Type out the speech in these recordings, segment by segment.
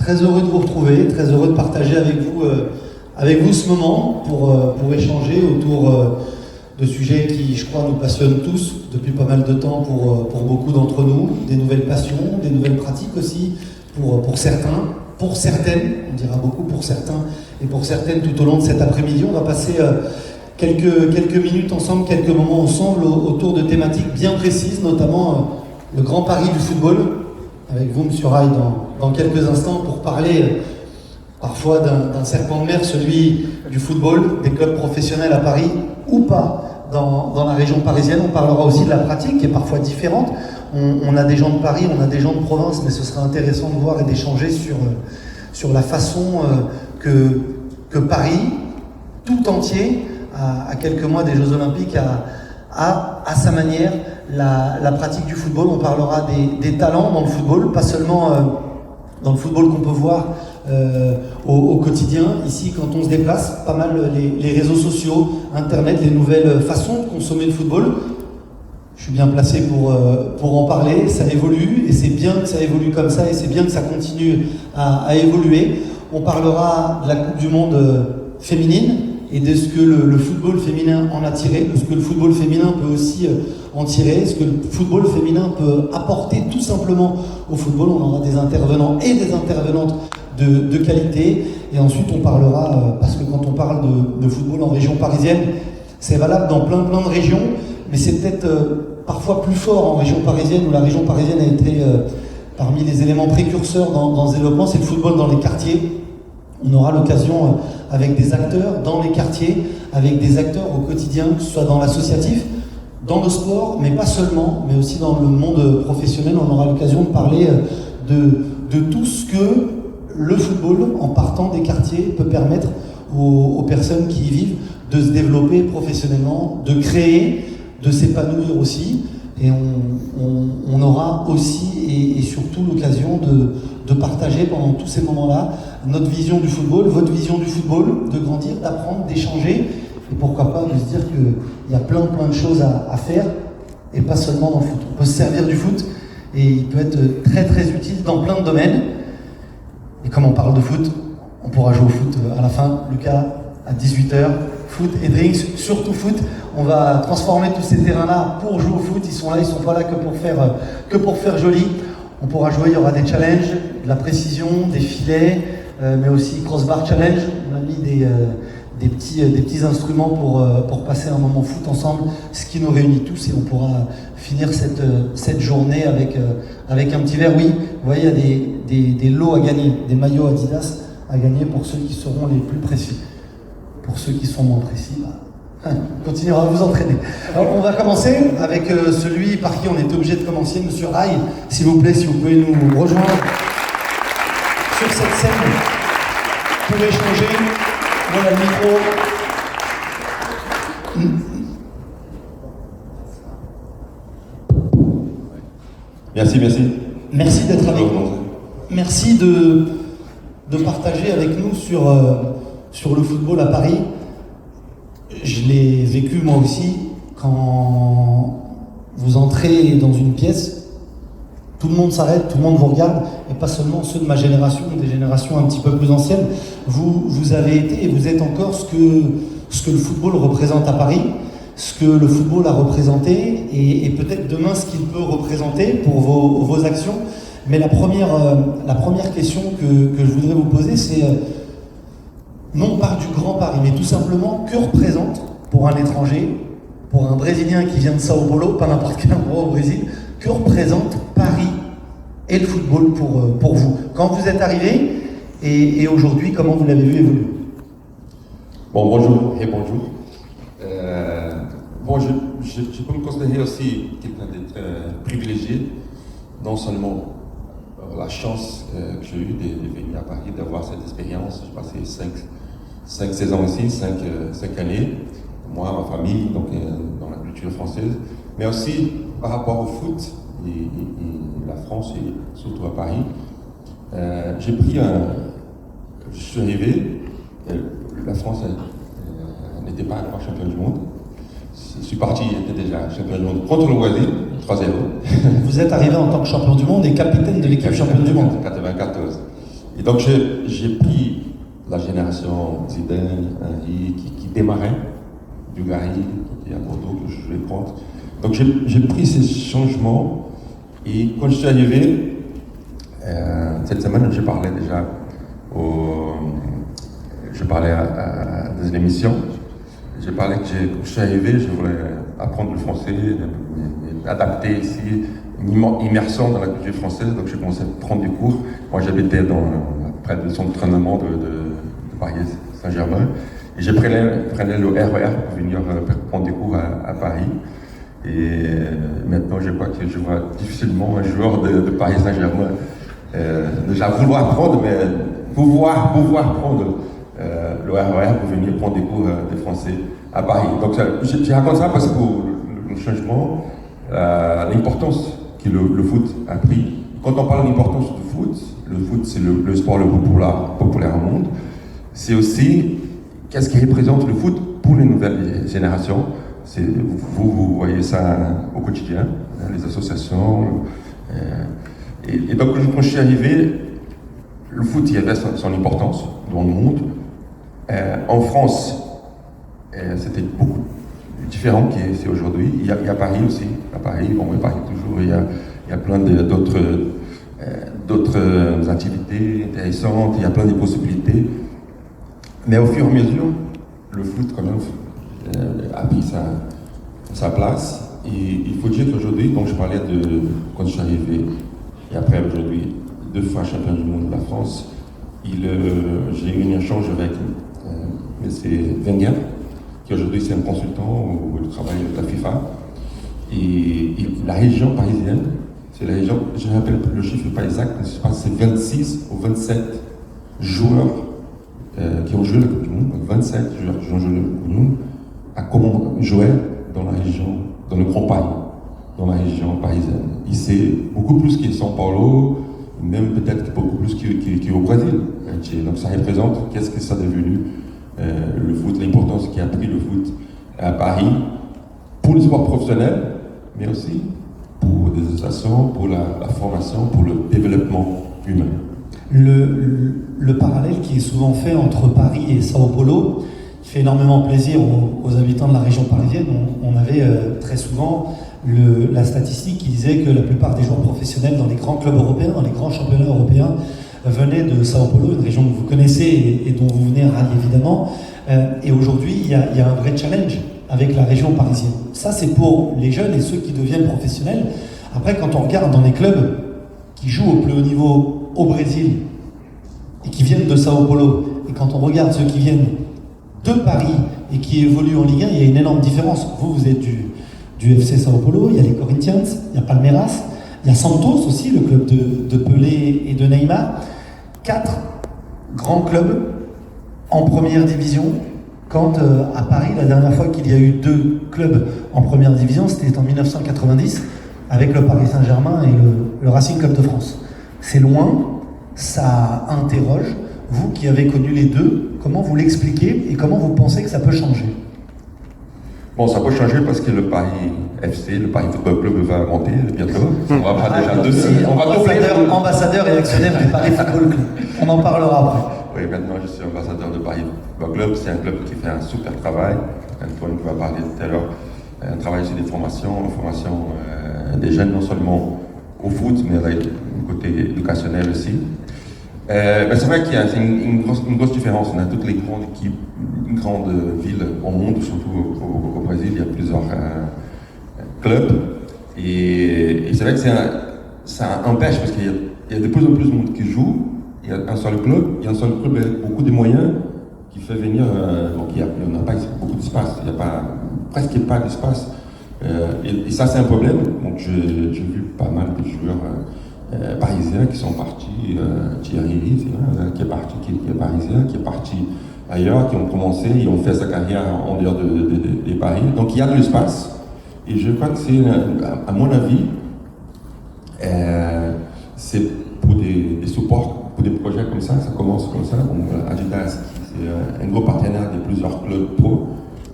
Très heureux de vous retrouver, très heureux de partager avec vous ce moment pour échanger autour de sujets qui, je crois, nous passionnent tous depuis pas mal de temps pour beaucoup d'entre nous, des nouvelles passions, des nouvelles pratiques aussi pour certains, pour certaines, on dira beaucoup pour certains et pour certaines tout au long de cet après-midi. On va passer quelques minutes ensemble, quelques moments ensemble autour de thématiques bien précises, notamment le grand pari du football, avec vous, M. Rai, dans quelques instants, pour parler parfois d'un serpent de mer, celui du football, des clubs professionnels à Paris, ou pas, dans la région parisienne. On parlera aussi de la pratique, qui est parfois différente. On a des gens de Paris, on a des gens de province, mais ce sera intéressant de voir et d'échanger sur la façon que Paris, tout entier, à quelques mois des Jeux Olympiques, a à sa manière la pratique du football. On parlera des talents dans le football, pas seulement dans le football qu'on peut voir au quotidien. Ici, quand on se déplace, pas mal les réseaux sociaux, Internet, les nouvelles façons de consommer le football. Je suis bien placé pour en parler. Ça évolue et c'est bien que ça évolue comme ça et c'est bien que ça continue à évoluer. On parlera de la Coupe du Monde féminine et de ce que le football féminin en a tiré, de ce que le football féminin peut aussi en tirer, ce que le football féminin peut apporter tout simplement au football. On aura des intervenants et des intervenantes de qualité. Et ensuite, on parlera, parce que quand on parle de football en région parisienne, c'est valable dans plein de régions, mais c'est peut-être parfois plus fort en région parisienne, où la région parisienne a été parmi les éléments précurseurs dans ce développement, c'est le football dans les quartiers. On aura l'occasion, avec des acteurs dans les quartiers, avec des acteurs au quotidien, que ce soit dans l'associatif, dans le sport, mais pas seulement, mais aussi dans le monde professionnel. On aura l'occasion de parler de tout ce que le football, en partant des quartiers, peut permettre aux personnes qui y vivent de se développer professionnellement, de créer, de s'épanouir aussi. Et on aura aussi et surtout l'occasion de partager pendant tous ces moments-là notre vision du football, votre vision du football, de grandir, d'apprendre, d'échanger, et pourquoi pas de se dire qu'il y a plein de choses à faire, et pas seulement dans le foot. On peut se servir du foot, et il peut être très utile dans plein de domaines. Et comme on parle de foot, on pourra jouer au foot à la fin, Lucas, à 18h, foot et drinks, surtout foot. On va transformer tous ces terrains-là pour jouer au foot. Ils sont là, ils sont pas là que pour faire joli. On pourra jouer, il y aura des challenges, de la précision, des filets, mais aussi crossbar challenge. On a mis des petits instruments pour passer un moment foot ensemble, ce qui nous réunit tous, et on pourra finir cette journée avec un petit verre. Oui, vous voyez, il y a des lots à gagner, des maillots Adidas à gagner pour ceux qui seront les plus précis. Pour ceux qui sont moins précis, on continuera à vous entraîner. Alors, on va commencer avec celui par qui on est obligé de commencer, M. Rai, s'il vous plaît, si vous pouvez nous rejoindre sur cette scène pour échanger. Voilà le micro. Merci. Merci d'être avec nous. Merci de partager avec nous sur le football à Paris. Je l'ai vécu moi aussi, quand vous entrez dans une pièce, tout le monde s'arrête, tout le monde vous regarde, et pas seulement ceux de ma génération, des générations un petit peu plus anciennes. Vous avez été et vous êtes encore ce que le football représente à Paris, ce que le football a représenté, et peut-être demain ce qu'il peut représenter pour vos actions. Mais la première question que je voudrais vous poser, c'est non pas du Grand Paris, mais tout simplement, que représente pour un étranger, pour un Brésilien qui vient de Sao Paulo, pas n'importe quel endroit au Brésil, que représente Paris et le football pour vous? Quand vous êtes arrivé et aujourd'hui, comment vous l'avez vu évoluer? Bonjour. Je peux me considérer aussi quelqu'un d'être privilégié, non seulement la chance que j'ai eue de venir à Paris, d'avoir cette expérience. J'ai passé 5 saisons ici, 5 années, moi, ma famille, donc dans la culture française, mais aussi par rapport au foot et la France, et surtout à Paris. Je suis arrivé, la France n'était pas encore champion du monde. Je suis parti, était déjà champion du monde contre le Brésil, 3-0. Vous êtes arrivé en tant que champion du monde et capitaine de l'équipe championne du monde. 94. Et donc j'ai pris la génération Zidane, Henry, qui démarrait, Dugarry, qui est à Bordeaux, que je vais prendre. Donc j'ai pris ces changements, et quand je suis arrivé, cette semaine, je parlais déjà à des émissions. J'ai parlé que quand je suis arrivé, je voulais apprendre le français, m'adapter ici, immersion dans la culture française. Donc j'ai commencé à prendre des cours. Moi j'habitais près du centre d'entraînement de Paris Saint-Germain. Et je prenais le RER pour venir prendre des cours à Paris. Et maintenant je crois que je vois difficilement un joueur de Paris Saint-Germain déjà vouloir apprendre, mais pouvoir prendre le RER pour venir prendre des cours de français à Paris. Donc je raconte ça parce que pour le changement, l'importance que le foot a pris. Quand on parle de l'importance du foot, le foot c'est le sport le plus populaire au monde. C'est aussi qu'est-ce qui représente le foot pour les nouvelles générations. Vous voyez ça au quotidien, les associations. Et donc quand je suis arrivé, le foot il y avait son importance dans le monde. En France, c'était beaucoup différent que c'est aujourd'hui. Il y a Paris aussi. À Paris, Paris toujours, il y a plein d'autres activités intéressantes, il y a plein de possibilités. Mais au fur et à mesure, le foot quand même a pris sa place. Et il faut dire qu'aujourd'hui, donc je parlais de quand je suis arrivé, et après aujourd'hui, 2 fois champion du monde de la France, j'ai eu un échange avec M. Wenger, qui aujourd'hui c'est un consultant où il travaille avec la FIFA. Et la région parisienne, c'est la région, je ne rappelle le chiffre pas exact, mais je pense que c'est 26 ou 27 joueurs qui ont joué la Coupe du Monde, donc 27 joueurs qui ont joué la Coupe du Monde, à comment jouer dans la région, dans le Grand Paris, dans la région parisienne. Et c'est beaucoup plus qu'à São Paulo, même peut-être beaucoup plus qu'au Brésil. Donc ça représente qu'est-ce que ça est devenu le foot, l'importance qu'a pris le foot à Paris, pour le sport professionnel, mais aussi pour des associations, pour la formation, pour le développement humain. Le parallèle qui est souvent fait entre Paris et Sao Paulo fait énormément plaisir aux habitants de la région parisienne. On avait très souvent la statistique qui disait que la plupart des joueurs professionnels dans les grands clubs européens, dans les grands championnats européens, venaient de Sao Paulo, une région que vous connaissez et dont vous venez rallier évidemment. Et aujourd'hui, il y a un vrai challenge avec la région parisienne. Ça, c'est pour les jeunes et ceux qui deviennent professionnels. Après, quand on regarde dans les clubs qui jouent au plus haut niveau au Brésil et qui viennent de Sao Paulo, et quand on regarde ceux qui viennent de Paris et qui évoluent en Ligue 1, il y a une énorme différence. Vous êtes du FC Sao Paulo, il y a les Corinthians, il y a Palmeiras, il y a Santos aussi, le club de Pelé et de Neymar. 4 grands clubs en première division, quand à Paris, la dernière fois qu'il y a eu 2 clubs en première division, c'était en 1990, avec le Paris Saint-Germain et le Racing Club de France. C'est loin, ça interroge. Vous qui avez connu les deux, comment vous l'expliquez et comment vous pensez que ça peut changer? Bon, ça peut changer parce que le Paris FC, le Paris Football Club va monter bientôt. On va pas déjà ambassadeur et actionnaire du Paris Football Club. On en parlera après. Oui, maintenant je suis ambassadeur de Paris Football Club. C'est un club qui fait un super travail. Antoine qui va parler tout à l'heure. Un travail sur des formations des jeunes, non seulement au foot, mais du côté éducationnel aussi. Mais c'est vrai qu'il y a une grosse différence. On a toutes les grandes équipes, une grande ville au monde, surtout au Brésil, il y a plusieurs clubs. Et c'est vrai que ça empêche parce qu'il y a de plus en plus de monde qui joue. Il y a un seul club avec beaucoup de moyens qui fait venir. Donc il n'y a pas beaucoup d'espace, il n'y a presque pas d'espace. Et ça, c'est un problème. Donc j'ai vu pas mal de joueurs parisiens qui sont partis. Thierry, qui est parti, qui est parisien, qui est parti ailleurs, qui ont commencé, ils ont fait sa carrière en dehors de Paris. Donc il y a de l'espace. Et je crois que c'est, à mon avis, c'est pour des supports, pour des projets comme ça commence comme ça. Donc Adidas, c'est un gros partenaire de plusieurs clubs pro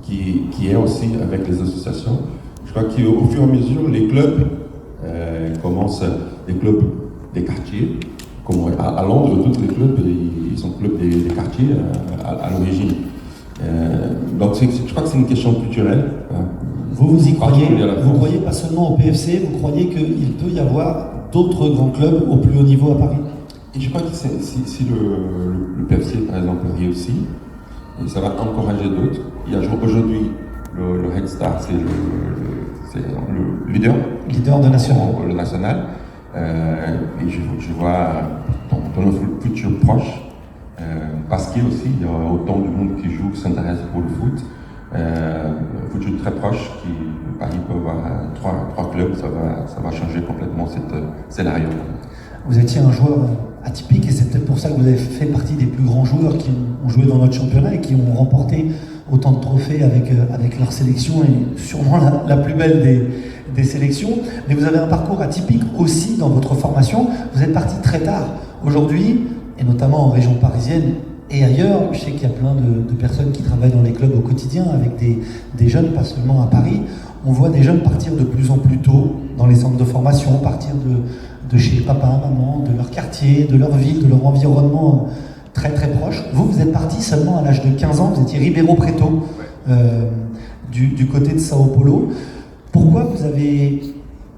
qui est aussi avec les associations. Je crois qu'au fur et à mesure, les clubs commencent, les clubs des quartiers, comme à Londres, tous les clubs, ils sont clubs des quartiers à l'origine. Donc je crois que c'est une question culturelle. Vous y croyez? Vous croyez pas seulement au PFC, vous croyez qu'il peut y avoir d'autres grands clubs au plus haut niveau à Paris? Et je crois que si le PFC, par exemple, réussit, et ça va encourager d'autres. Il y a aujourd'hui le Red Star, c'est le leader de national. Le national. Et je vois dans notre futur proche, parce qu'il y a aussi il y a autant de monde qui joue, qui s'intéresse pour le foot. Futur très proche, Paris peut avoir trois clubs, ça va changer complètement ce scénario. Vous étiez un joueur atypique et c'est peut-être pour ça que vous avez fait partie des plus grands joueurs qui ont joué dans notre championnat et qui ont remporté autant de trophées avec leur sélection et sûrement la plus belle des sélections. Mais vous avez un parcours atypique aussi dans votre formation. Vous êtes parti très tard. Aujourd'hui, et notamment en région parisienne et ailleurs, je sais qu'il y a plein de personnes qui travaillent dans les clubs au quotidien avec des jeunes, pas seulement à Paris. On voit des jeunes partir de plus en plus tôt dans les centres de formation, partir de chez papa, maman, de leur quartier, de leur ville, de leur environnement très très proche. Vous êtes parti seulement à l'âge de 15 ans, vous étiez Ribeirão Preto, du côté de Sao Paulo. Pourquoi vous avez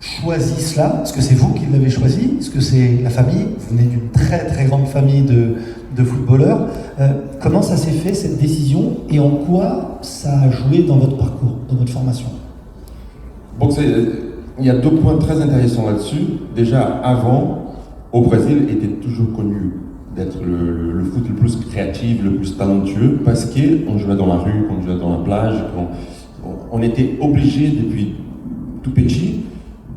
choisi cela? Est-ce que c'est vous qui l'avez choisi? Est-ce que c'est la famille? Vous venez d'une très très grande famille de footballeurs. Comment ça s'est fait cette décision et en quoi ça a joué dans votre parcours, dans votre formation? Bon, il y a deux points très intéressants là-dessus. Déjà, avant, au Brésil, était toujours connu d'être le foot le plus créatif, le plus talentueux, parce qu'on jouait dans la rue, on jouait dans la plage, on était obligé depuis tout petit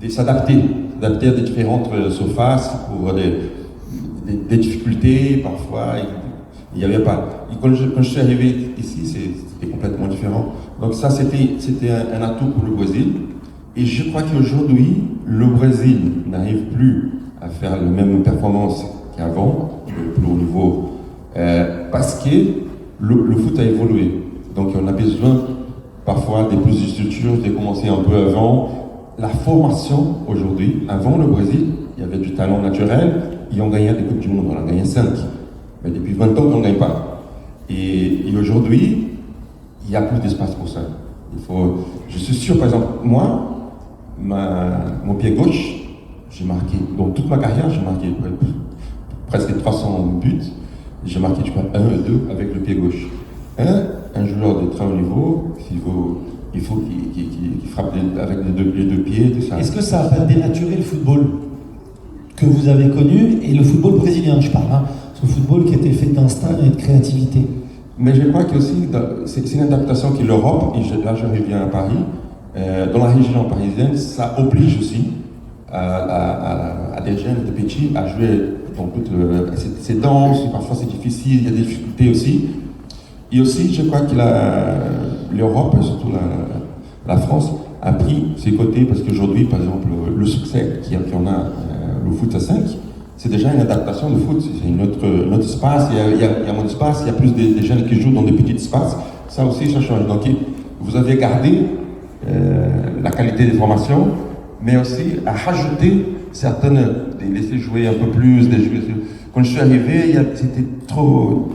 de s'adapter à des différentes surfaces pour des difficultés parfois. Il n'y avait pas. Et quand je suis arrivé ici, c'était complètement différent. Donc ça, c'était un atout pour le Brésil. Et je crois qu'aujourd'hui, le Brésil n'arrive plus à faire la même performance qu'avant, le plus haut niveau, parce que le foot a évolué. Donc on a besoin parfois des plus de structures, de commencer un peu avant. La formation aujourd'hui, avant le Brésil, il y avait du talent naturel, ils ont gagné des Coupes du Monde, on a gagné 5. Mais depuis 20 ans, on ne gagne pas. Et aujourd'hui, il n'y a plus d'espace pour ça. Je suis sûr, par exemple, moi, mon pied gauche, j'ai marqué, dans toute ma carrière, j'ai marqué presque 300 buts. J'ai marqué, je crois, 1 et 2 avec le pied gauche. Un joueur de très haut niveau, il faut qu'il frappe avec les deux pieds, tout ça. Est-ce que ça n'a pas dénaturé le football que vous avez connu, et le football brésilien, je parle, ce football qui était fait d'instinct et de créativité? Mais je crois que aussi, c'est une adaptation qui l'Europe, et là je reviens à Paris, dans la région parisienne, ça oblige aussi à des jeunes, des petits, à jouer dans toute c'est dense, parfois c'est difficile, il y a des difficultés aussi. Et aussi, je crois que l'Europe, et surtout la France, a pris ses côtés, parce qu'aujourd'hui, par exemple, le succès qu'on a, le foot à 5, c'est déjà une adaptation de foot. C'est notre espace, il y a moins d'espace, il y a plus des jeunes qui jouent dans des petits espaces. Ça aussi, ça change. Donc, vous avez gardé la qualité des formations, mais aussi à rajouter certaines, de laisser jouer un peu plus. Quand je suis arrivé, c'était trop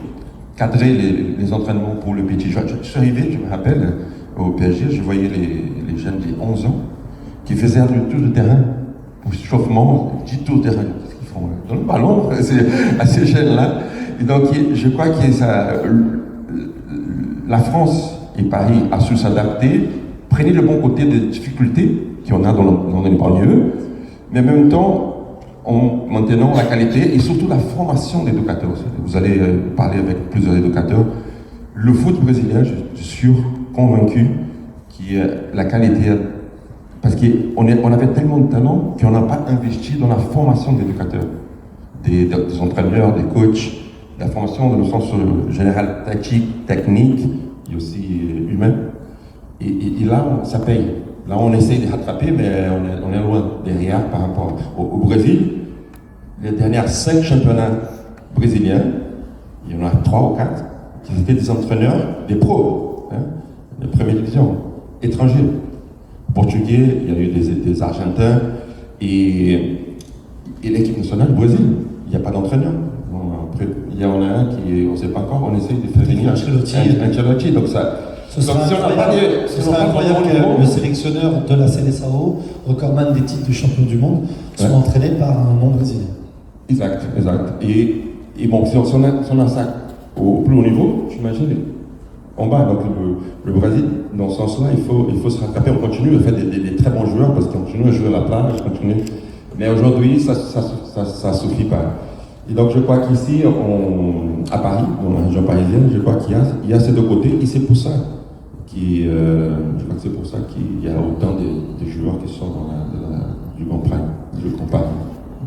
cadré les entraînements pour le petit. Je suis arrivé, je me rappelle, au PSG, je voyais les jeunes de 11 ans qui faisaient un tour de terrain, pour chauffement, 10 tours de terrain. Qu'est-ce qu'ils font dans le ballon, à ces jeunes-là. Et donc, je crois que la France et Paris a su s'adapter, prenez le bon côté des difficultés qu'on a dans les banlieues, mais en même temps, en maintenant la qualité et surtout la formation d'éducateurs. Vous allez parler avec plusieurs éducateurs. Le foot brésilien, je suis sûr, convaincu, que la qualité, parce qu'on avait tellement de talent qu'on n'a pas investi dans la formation d'éducateurs, des entraîneurs, des coachs, la formation dans le sens général, tactique, technique et aussi humain. Et là, ça paye. Là, on essaye de rattraper, mais on est loin derrière par rapport au Brésil. Les dernières 5 championnats brésiliens, il y en a 3 ou 4 qui étaient des entraîneurs, des pros, de première division, étrangers. Portugais, il y a eu des Argentins et l'équipe nationale du Brésil. il n'y a pas d'entraîneur. Il y en a un qui, on ne sait pas encore, on essaye de faire venir Ancelotti. Donc ça. Ce serait incroyable que le sélectionneur de la CLSAO, recordman des titres de champion du monde, soit entraîné par un non-brésilien. Exact. Et bon, si on a ça au plus haut niveau, j'imagine, en bas, donc le Brésil, dans ce sens-là, il faut se rattraper. On continue à faire des très bons joueurs parce qu'on continue à jouer à la plage, mais aujourd'hui, ça ne suffit pas. Et donc je crois qu'ici, à Paris, dans la région parisienne, je crois qu'il y a ces deux côtés, et c'est pour ça je crois que c'est pour ça qu'il y a autant de joueurs qui sont du Grand Prix, du Grand Paris.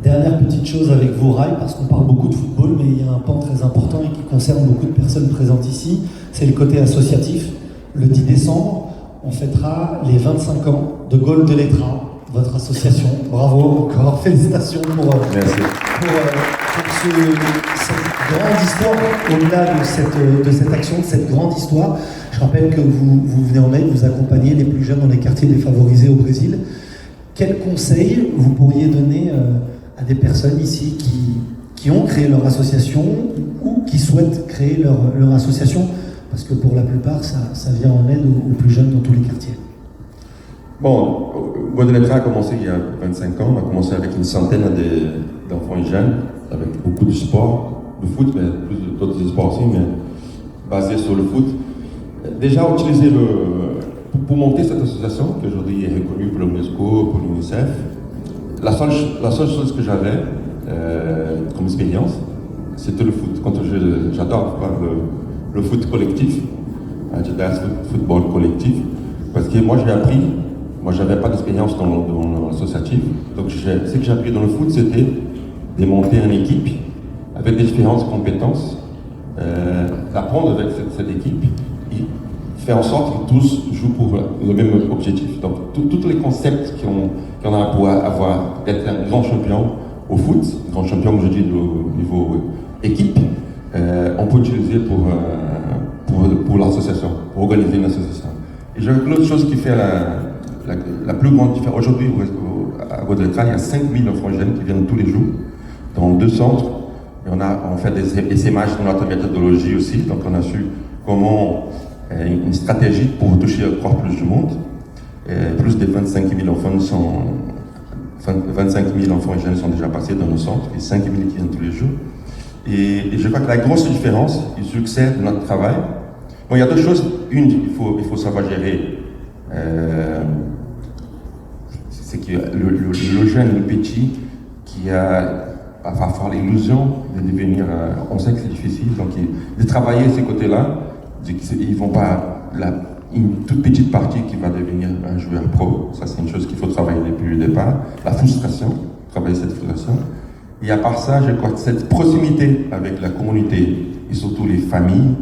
Dernière petite chose avec vous, Rai, parce qu'on parle beaucoup de football, mais il y a un pan très important et qui concerne beaucoup de personnes présentes ici, c'est le côté associatif. Le 10 décembre, on fêtera les 25 ans de Gol de Letra, votre association. Bravo encore, félicitations pour cette grande histoire, au-delà de cette action, de cette grande histoire. Je rappelle que vous venez en aide, vous accompagnez les plus jeunes dans les quartiers défavorisés au Brésil. Quels conseils vous pourriez donner à des personnes ici qui ont créé leur association ou qui souhaitent créer leur association? Parce que pour la plupart, ça vient en aide aux plus jeunes dans tous les quartiers. Bon, Gol de Letra a commencé il y a 25 ans. On a commencé avec une centaine d'enfants et jeunes, avec beaucoup de sports, de foot, mais plus d'autres sports aussi, mais basés sur le foot. Déjà, utiliser pour monter cette association, qui aujourd'hui est reconnue pour l'UNESCO, pour l'UNICEF, la seule chose que j'avais comme expérience, c'était le foot. J'adore le foot collectif, football collectif, parce que moi j'ai appris, j'avais pas d'expérience dans l'associatif, donc ce que j'ai appris dans le foot, c'était de monter une équipe avec des différentes compétences, d'apprendre avec cette équipe et faire en sorte que tous jouent pour le même objectif. Donc tous les concepts qu'on a pour être un grand champion au foot, grand champion aujourd'hui au niveau équipe, on peut utiliser pour l'association, pour organiser une association. Et l'autre chose qui fait la plus grande différence, aujourd'hui à Gol de Letra, il y a 5000 enfants jeunes qui viennent tous les jours dans 2 centres. Et on fait des images dans notre méthodologie aussi, donc on a su comment une stratégie pour toucher encore plus de monde. Plus de 25 000 enfants et jeunes sont déjà passés dans nos centres, et 5 000 qui viennent tous les jours. Et je crois que la grosse différence du succès de notre travail, bon, il y a 2 choses. Une, il faut savoir gérer. C'est que le jeune, le petit, qui a parfois l'illusion de devenir. On sait que c'est difficile, donc de travailler ces côtés-là, ils vont pas. Une toute petite partie qui va devenir un joueur pro, ça c'est une chose qu'il faut travailler depuis le départ. La frustration, travailler cette frustration. Et à part ça, je crois que cette proximité avec la communauté et surtout les familles,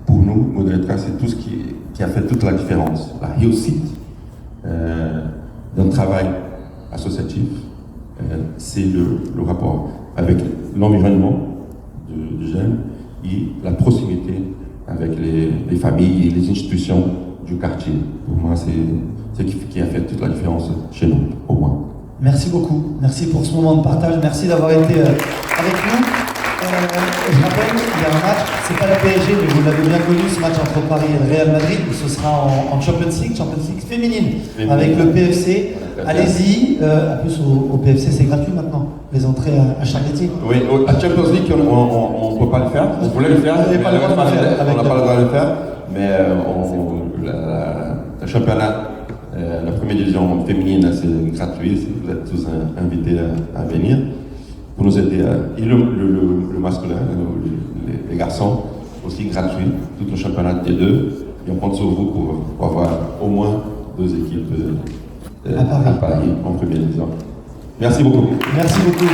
pour nous, Gol de Letra, c'est tout ce qui a fait toute la différence. La réussite d'un travail associatif, c'est le rapport avec l'environnement de jeunes et la proximité avec les familles et les institutions du quartier. Pour moi, c'est ce qui a fait toute la différence chez nous, au moins. Merci beaucoup. Merci pour ce moment de partage. Merci d'avoir été avec nous. Je rappelle qu'il y a un match, c'est pas la PSG, mais vous l'avez bien connu, ce match entre Paris et le Real Madrid. Ce sera en Champions League féminine, avec le PFC. Allez-y. En plus, au PFC, c'est gratuit maintenant, les entrées à Charletti. Oui, à Champions League, on ne peut pas le faire. On voulait le faire, on n'a pas le droit de le faire. Mais le championnat, la première division féminine, c'est gratuit. Vous êtes tous invités à venir pour nous aider. Et le masculin, les garçons, aussi gratuit. Tout le championnat des 2. Et on compte sur vous pour avoir au moins 2 équipes à Paris en première division. Merci beaucoup. Merci beaucoup.